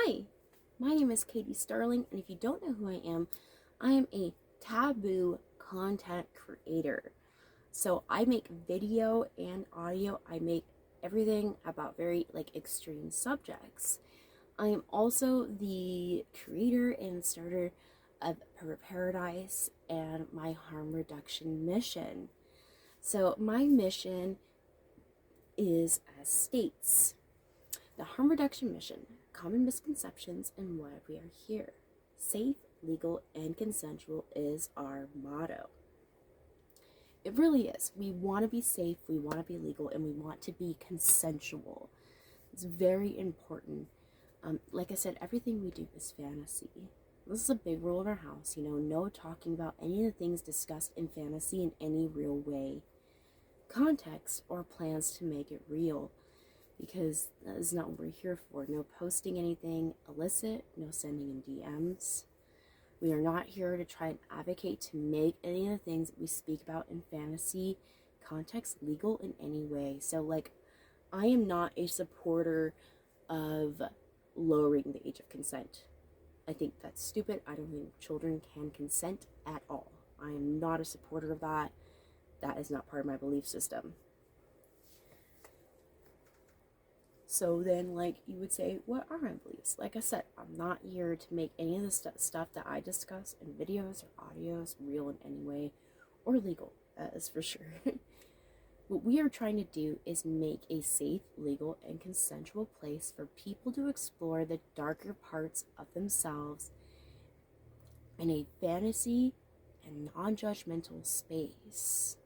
Hi, my name is Katie Starling, and if you don't know who I am a taboo content creator. So I make video and audio. I make everything about very extreme subjects. I am also the creator and starter of Paradise and my harm reduction mission. So my mission is as states. The harm reduction mission, common misconceptions and why we are here. Safe, legal, and consensual is our motto. It really is. We want to be safe, we want to be legal, and we want to be consensual. It's very important. Like I said, everything we do is fantasy. This is a big rule in our house, no talking about any of the things discussed in fantasy in any real way, context, or plans to make it real. Because that is not what we're here for. No posting anything illicit, no sending in DMs. We are not here to try and advocate to make any of the things that we speak about in fantasy context legal in any way. So, I am not a supporter of lowering the age of consent. I think that's stupid. I don't think children can consent at all. I am not a supporter of that. That is not part of my belief system. So then, you would say, what are my beliefs? Like I said, I'm not here to make any of the stuff that I discuss in videos or audios real in any way or legal, that is for sure. What we are trying to do is make a safe, legal, and consensual place for people to explore the darker parts of themselves in a fantasy and non-judgmental space.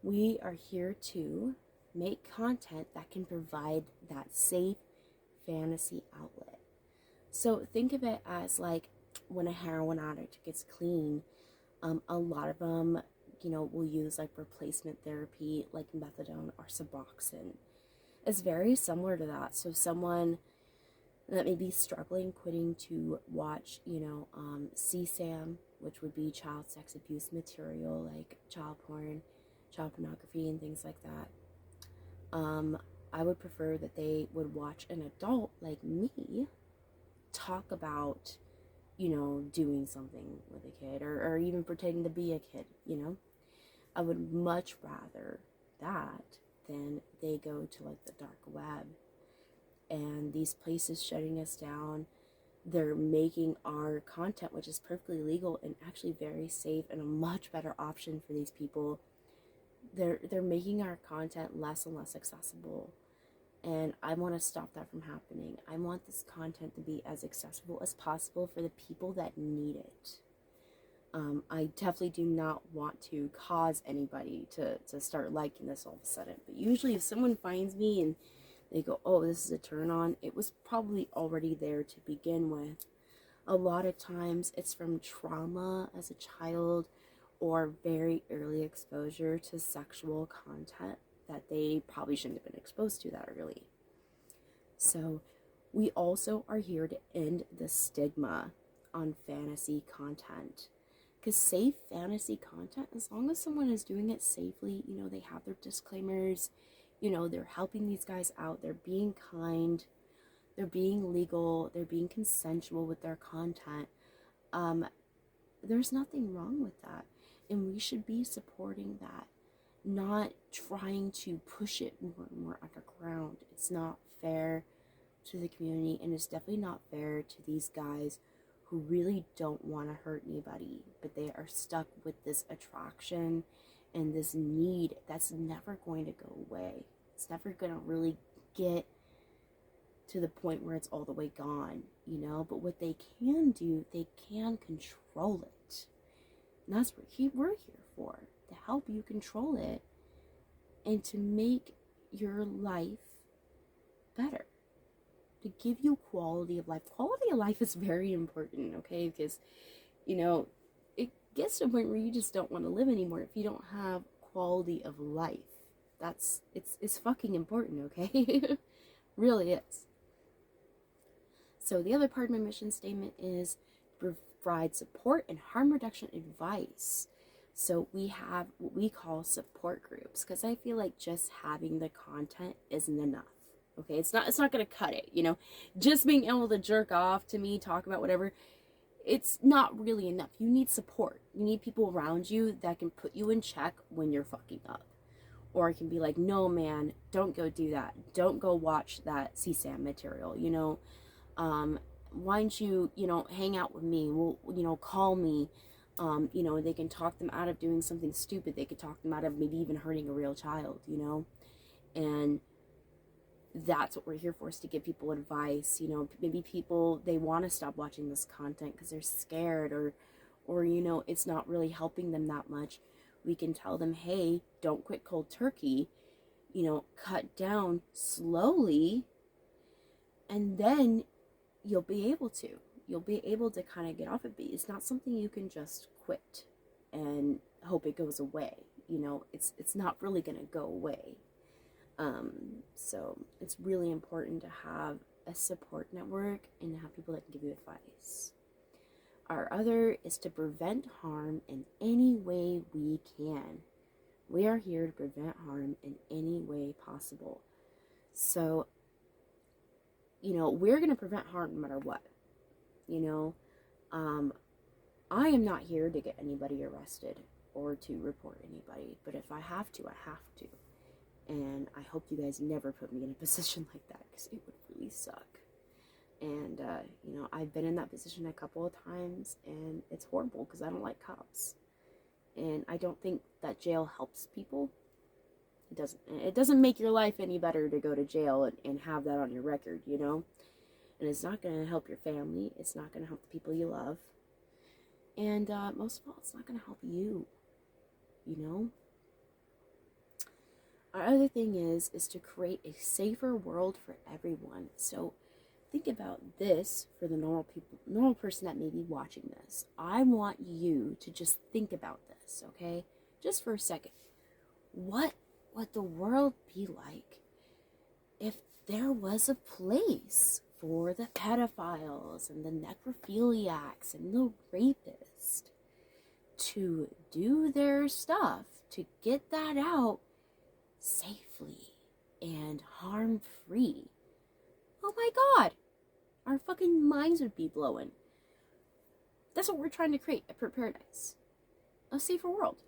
We are here to make content that can provide that safe fantasy outlet. So think of it as when a heroin addict gets clean, a lot of them, will use replacement therapy like methadone or Suboxone. It's very similar to that. So someone that may be struggling quitting to watch, CSAM, which would be child sex abuse material like child porn, child pornography, and things like that. I would prefer that they would watch an adult like me talk about, doing something with a kid or even pretending to be a kid, I would much rather that than they go to the dark web and these places shutting us down. They're making our content, which is perfectly legal and actually very safe and a much better option for these people. They're making our content less and less accessible, and I want to stop that from happening. I want this content to be as accessible as possible for the people that need it. I definitely do not want to cause anybody to start liking this all of a sudden, but usually if someone finds me and they go, oh, this is a turn on, it was probably already there to begin with. A lot of times it's from trauma as a child or very early exposure to sexual content that they probably shouldn't have been exposed to that early. So we also are here to end the stigma on fantasy content. Because safe fantasy content, as long as someone is doing it safely, they have their disclaimers, they're helping these guys out, they're being kind, they're being legal, they're being consensual with their content, there's nothing wrong with that. And we should be supporting that, not trying to push it more and more underground. It's not fair to the community, and it's definitely not fair to these guys who really don't want to hurt anybody, but they are stuck with this attraction and this need that's never going to go away. It's never going to really get to the point where it's all the way gone, but what they can do, they can control it. And that's what we're here for, to help you control it and to make your life better, to give you quality of life. Quality of life is very important, okay? Because, it gets to a point where you just don't want to live anymore if you don't have quality of life. It's fucking important, okay? Really is. So the other part of my mission statement is provide support and harm reduction advice. So we have what we call support groups, because I feel like just having the content isn't enough. Okay, it's not gonna cut it, you know. Just being able to jerk off to me, talk about whatever, it's not really enough. You need support. You need people around you that can put you in check when you're fucking up. Or it can be like, no man, don't go do that. Don't go watch that CSAM material, you know. Why don't you, you know, hang out with me? Well, you know, call me. You know, they can talk them out of doing something stupid. They could talk them out of maybe even hurting a real child, you know. And that's what we're here for, is to give people advice. You know, maybe people, they want to stop watching this content because they're scared, or you know, it's not really helping them that much. We can tell them, hey, don't quit cold turkey, you know, cut down slowly, and then you'll be able to kind of get off it. It's not something you can just quit and hope it goes away. You know, it's not really going to go away. So it's really important to have a support network and to have people that can give you advice. Our other is to prevent harm in any way we can. We are here to prevent harm in any way possible. So, you know, we're going to prevent harm no matter what. You know, I am not here to get anybody arrested or to report anybody, but if I have to, I have to. And I hope you guys never put me in a position like that, because it would really suck. And, you know, I've been in that position a couple of times, and it's horrible because I don't like cops. And I don't think that jail helps people. It doesn't make your life any better to go to jail and have that on your record, you know? And it's not going to help your family. It's not going to help the people you love. And most of all, it's not going to help you, you know? Our other thing is to create a safer world for everyone. So think about this for the normal person that may be watching this. I want you to just think about this, okay? Just for a second. What would the world be like if there was a place for the pedophiles and the necrophiliacs and the rapists to do their stuff, to get that out safely and harm-free? Oh my god, our fucking minds would be blowing. That's what we're trying to create, a paradise, a safer world.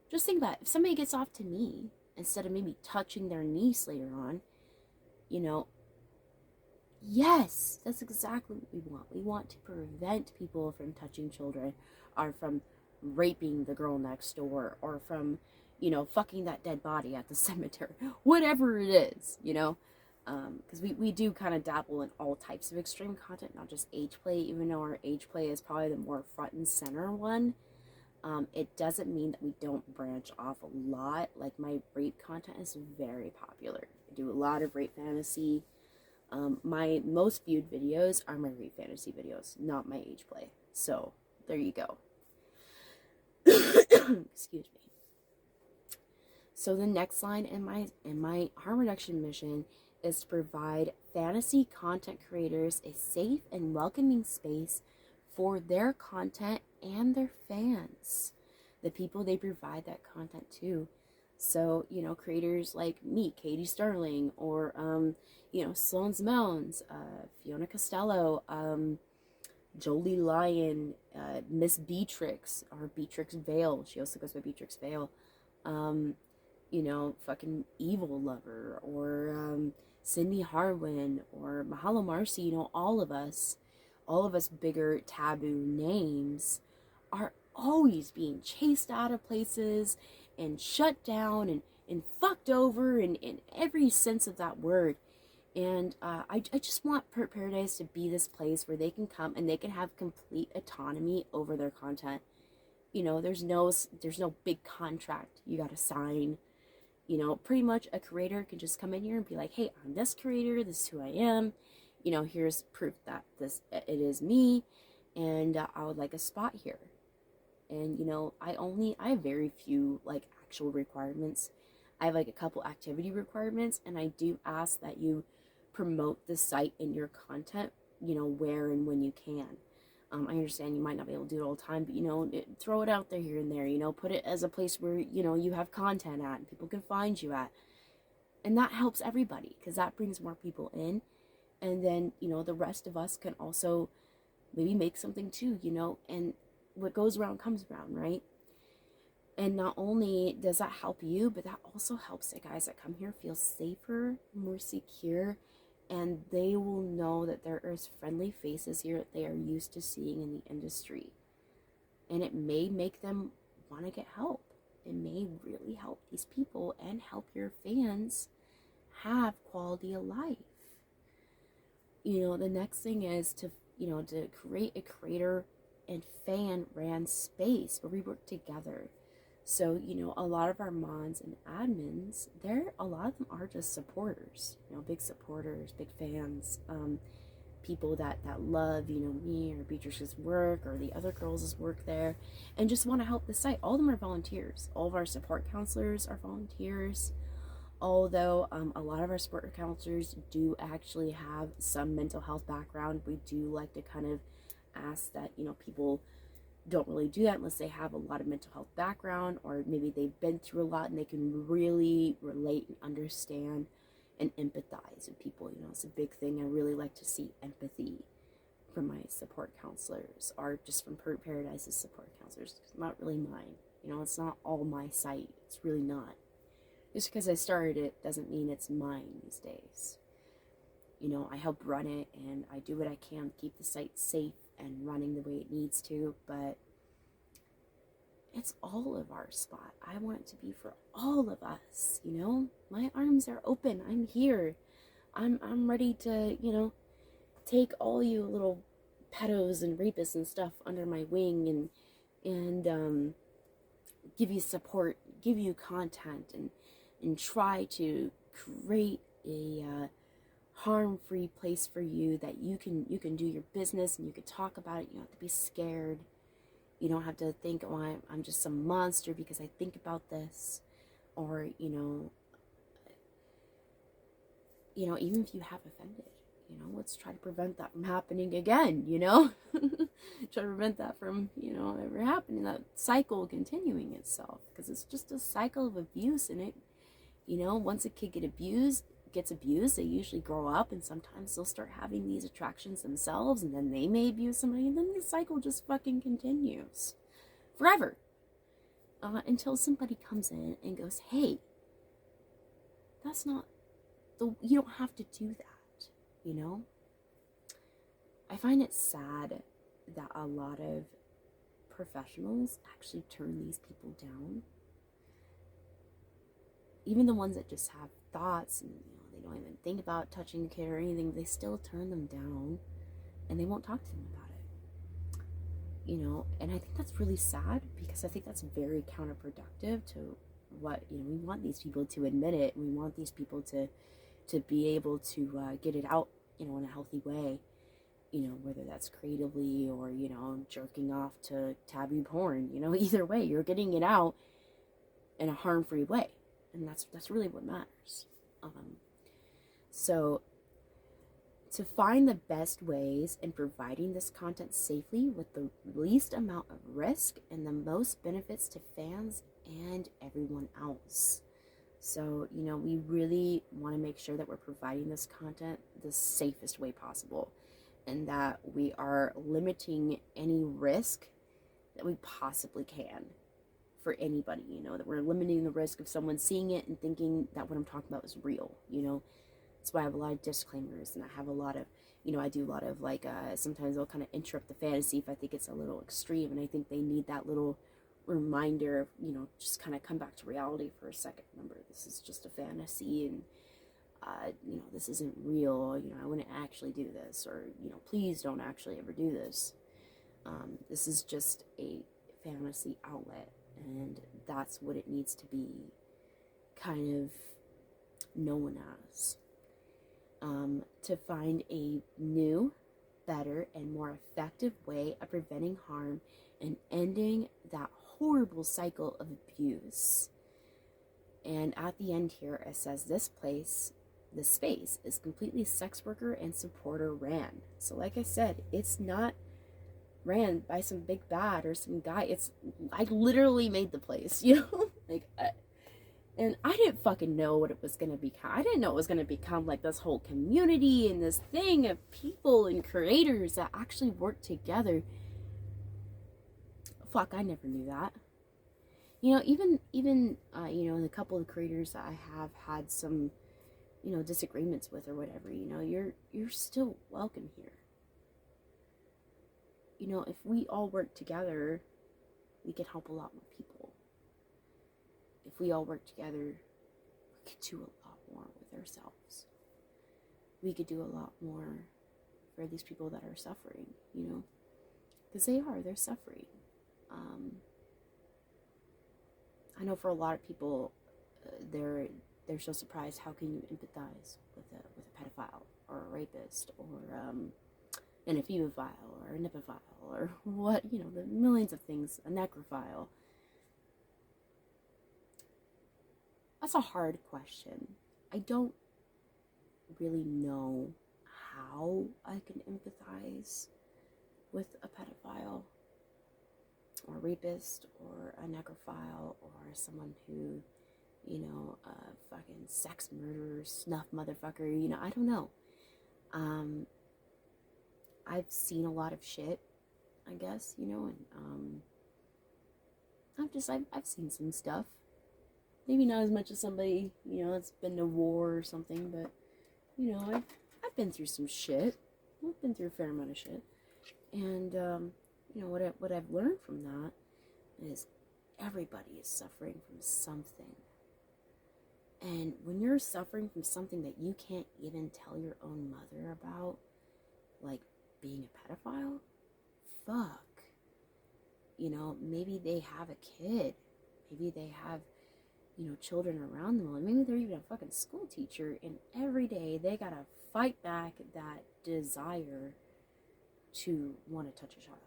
Just think about it. If somebody gets off to me instead of maybe touching their niece later on, you know, yes, that's exactly what we want. We want to prevent people from touching children, or from raping the girl next door, or from, you know, fucking that dead body at the cemetery, whatever it is, you know, because we do kind of dabble in all types of extreme content, not just age play, even though our age play is probably the more front and center one. It doesn't mean that we don't branch off a lot. Like, my rape content is very popular. I do a lot of rape fantasy. My most viewed videos are my rape fantasy videos, not my age play. So there you go. Excuse me. So the next line in my harm reduction mission is to provide fantasy content creators a safe and welcoming space for their content and their fans, the people they provide that content to. So, you know, creators like me, Katie Starling, or, you know, Sloane's Mounds, Fiona Costello, Jolie Lyon, Miss Beatrix, or Beatrix Vale. She also goes by Beatrix Vale. You know, fucking Evil Lover, or Cindy Harwin, or Mahalo Marcy. You know, all of us bigger taboo names are always being chased out of places and shut down and fucked over in every sense of that word. And I just want Paradise to be this place where they can come and they can have complete autonomy over their content. You know, there's no big contract you gotta sign. You know, pretty much a creator can just come in here and be like, hey, I'm this creator, this is who I am. You know, here's proof that it is me, and I would like a spot here. And, you know, I have very few, like, actual requirements. I have, like, a couple activity requirements, and I do ask that you promote the site in your content, you know, where and when you can. I understand you might not be able to do it all the time, but, you know, throw it out there here and there, you know, put it as a place where, you know, you have content at and people can find you at. And that helps everybody because that brings more people in. And then, the rest of us can also maybe make something too, and what goes around comes around, right? And not only does that help you, but that also helps the guys that come here feel safer, more secure, and they will know that there is friendly faces here that they are used to seeing in the industry. And it may make them want to get help. It may really help these people and help your fans have quality of life. The next thing is to create a creator and fan ran space where we work together. So, a lot of our mods and admins, a lot of them are just supporters, big supporters, big fans, people that love, me or Beatrice's work or the other girls' work there and just want to help the site. All of them are volunteers. All of our support counselors are volunteers. Although a lot of our support counselors do actually have some mental health background, we do like to kind of ask that, people don't really do that unless they have a lot of mental health background, or maybe they've been through a lot and they can really relate and understand and empathize with people. It's a big thing. I really like to see empathy from my support counselors, or just from Paradise's support counselors. It's not really mine. It's not all my site. It's really not. Just because I started it doesn't mean it's mine these days. I help run it and I do what I can to keep the site safe and running the way it needs to, but it's all of our spot. I want it to be for all of us, My arms are open. I'm here. I'm ready to, take all you little pedos and rapists and stuff under my wing and give you support, give you content, and try to create a harm-free place for you that you can do your business and you can talk about it. You don't have to be scared. You don't have to think, oh, I'm just some monster because I think about this. Or, even if you have offended, let's try to prevent that from happening again, Try to prevent that from, ever happening, that cycle continuing itself. Because it's just a cycle of abuse, and it, once a kid gets abused, they usually grow up and sometimes they'll start having these attractions themselves, and then they may abuse somebody, and then the cycle just fucking continues forever until somebody comes in and goes, hey, that's not you don't have to do that. I find it sad that a lot of professionals actually turn these people down, even the ones that just have thoughts and they don't even think about touching a kid or anything. They still turn them down and they won't talk to them about it, and I think that's really sad, because I think that's very counterproductive to what we want these people to admit it. We want these people to be able to get it out in a healthy way, whether that's creatively or jerking off to taboo porn. Either way, you're getting it out in a harm-free way. And that's really what matters. So to find the best ways in providing this content safely with the least amount of risk and the most benefits to fans and everyone else. So, we really want to make sure that we're providing this content the safest way possible, and that we are limiting any risk that we possibly can for anybody, that we're limiting the risk of someone seeing it and thinking that what I'm talking about is real. That's why I have a lot of disclaimers, and I have a lot of, I do a lot of sometimes I'll kind of interrupt the fantasy if I think it's a little extreme, and I think they need that little reminder of, just kind of come back to reality for a second. Remember, this is just a fantasy, and this isn't real. I wouldn't actually do this, or please don't actually ever do this. This is just a fantasy outlet, and that's what it needs to be kind of known as. To find a new, better, and more effective way of preventing harm and ending that horrible cycle of abuse. And at the end here, it says this space is completely sex worker and supporter ran. So like I said, it's not ran by some big bad or some guy. I literally made the place, And I didn't fucking know what it was going to become. I didn't know it was going to become like this whole community and this thing of people and creators that actually work together. Fuck, I never knew that. Even the couple of creators that I have had some, disagreements with or whatever, you're still welcome here. If we all work together, we can help a lot more people. If we all work together, we could do a lot more with ourselves. We could do a lot more for these people that are suffering, because they're suffering. I know for a lot of people, they're so surprised. How can you empathize with a pedophile or a rapist or an ephebophile or a nipophile or what, the millions of things, a necrophile? That's a hard question. I don't really know how I can empathize with a pedophile or a rapist or a necrophile or someone who, a fucking sex murderer, snuff motherfucker, I don't know. I've seen a lot of shit, I guess, and I've seen some stuff. Maybe not as much as somebody, that's been to war or something, but, I've been through some shit. I've been through a fair amount of shit. And, what I've learned from that is everybody is suffering from something. And when you're suffering from something that you can't even tell your own mother about, like being a pedophile, fuck. Maybe they have a kid. Maybe they have, children around them. Maybe they're even a fucking school teacher, and every day they gotta fight back that desire to want to touch a child.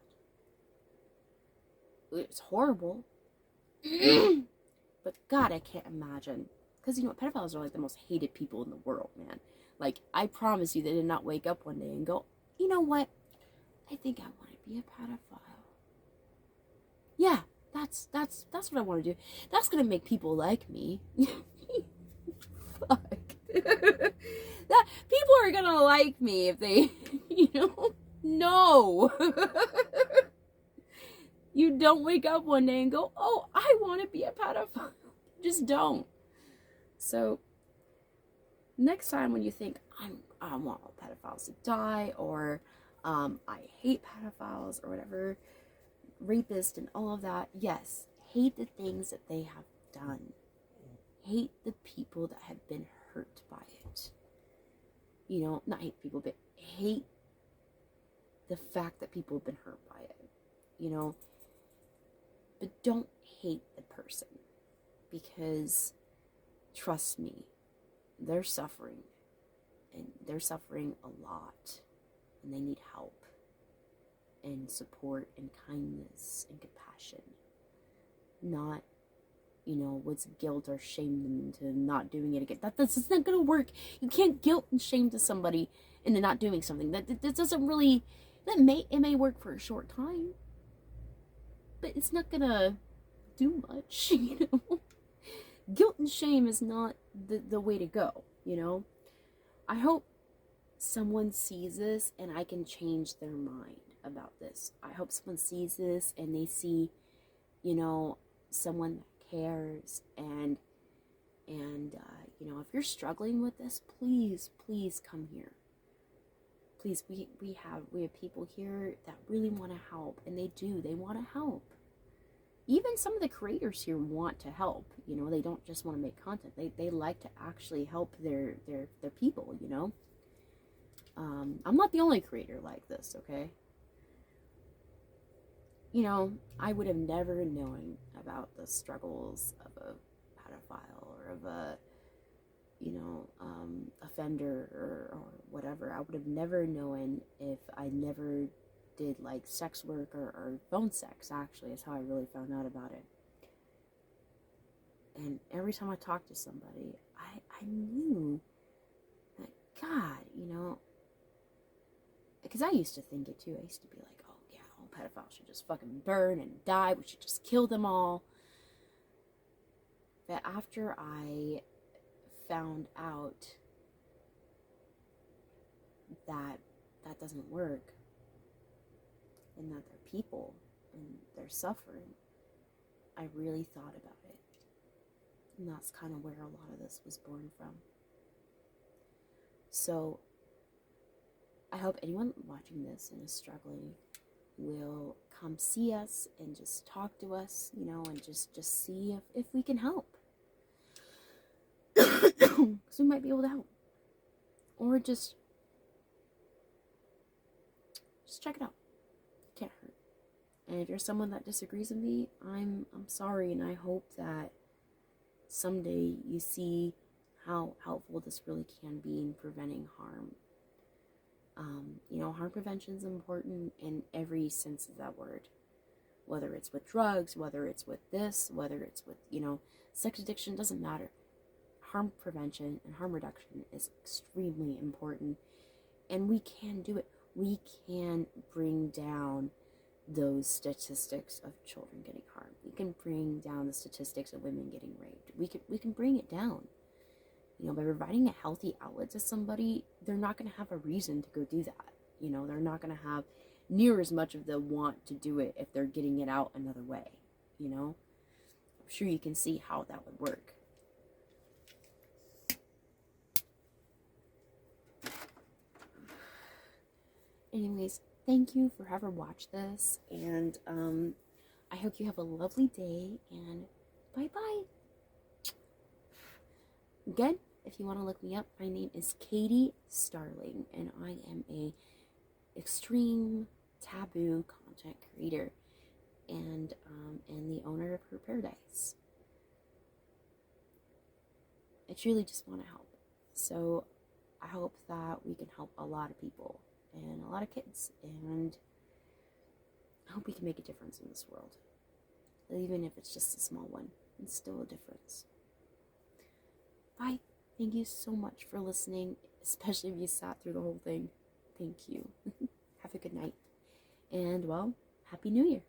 It's horrible. But God, I can't imagine. Because, pedophiles are like the most hated people in the world, man. Like, I promise you, they did not wake up one day and go, you know what? I think I want to be a pedophile. Yeah, that's what I want to do. That's going to make people like me. Fuck. That people are going to like me if they, no. You don't wake up one day and go, oh, I want to be a pedophile. Just don't. So, next time when you think, I want all pedophiles to die, or I hate pedophiles, or whatever, rapists and all of that, yes, hate the things that they have done. Hate the people that have been hurt by it. Not hate people, but hate the fact that people have been hurt by it. But don't hate the person, because trust me, they're suffering, and they're suffering a lot, and they need help and support and kindness and compassion, not what's guilt or shame them into not doing it again. That's not gonna work. You can't guilt and shame to somebody into not doing something. That doesn't really, it may work for a short time, but it's not gonna do much. Guilt and shame is not the way to go. I hope someone sees this and I can change their mind about this. I hope someone sees this and they see, someone that cares, and if you're struggling with this, please come here. Please, we have people here that really want to help, and they want to help. Even some of the creators here want to help. They don't just want to make content. They like to actually help their people. I'm not the only creator like this, okay? I would have never known about the struggles of a pedophile or of a, offender or whatever. I would have never known if I never did like sex work or phone sex, actually, is how I really found out about it. And every time I talked to somebody, I knew that, God, because I used to think it too. I used to be like, oh yeah, all pedophiles should just fucking burn and die. We should just kill them all. But after I found out that that doesn't work, and that they're people and they're suffering, I really thought about it. And that's kind of where a lot of this was born from. So I hope anyone watching this and is struggling will come see us and just talk to us, and just see if we can help. Because we might be able to help. Or just check it out. It can't hurt. And if you're someone that disagrees with me, I'm sorry, and I hope that someday you see how helpful this really can be in preventing harm. Harm prevention is important in every sense of that word. Whether it's with drugs, whether it's with this, whether it's with, sex addiction, doesn't matter. Harm prevention and harm reduction is extremely important. And we can do it. We can bring down those statistics of children getting harmed. We can bring down the statistics of women getting raped. We can bring it down. By providing a healthy outlet to somebody, they're not going to have a reason to go do that. They're not going to have near as much of the want to do it if they're getting it out another way. I'm sure you can see how that would work. Anyways, thank you for having watched this, and I hope you have a lovely day, and bye-bye. Again, if you want to look me up, my name is Katie Starling, and I am a extreme taboo content creator, and the owner of Her Paradise. I truly just want to help. So I hope that we can help a lot of people and a lot of kids, and I hope we can make a difference in this world. Even if it's just a small one, it's still a difference. Bye. Thank you so much for listening, especially if you sat through the whole thing. Thank you. Have a good night. And, well, Happy New Year.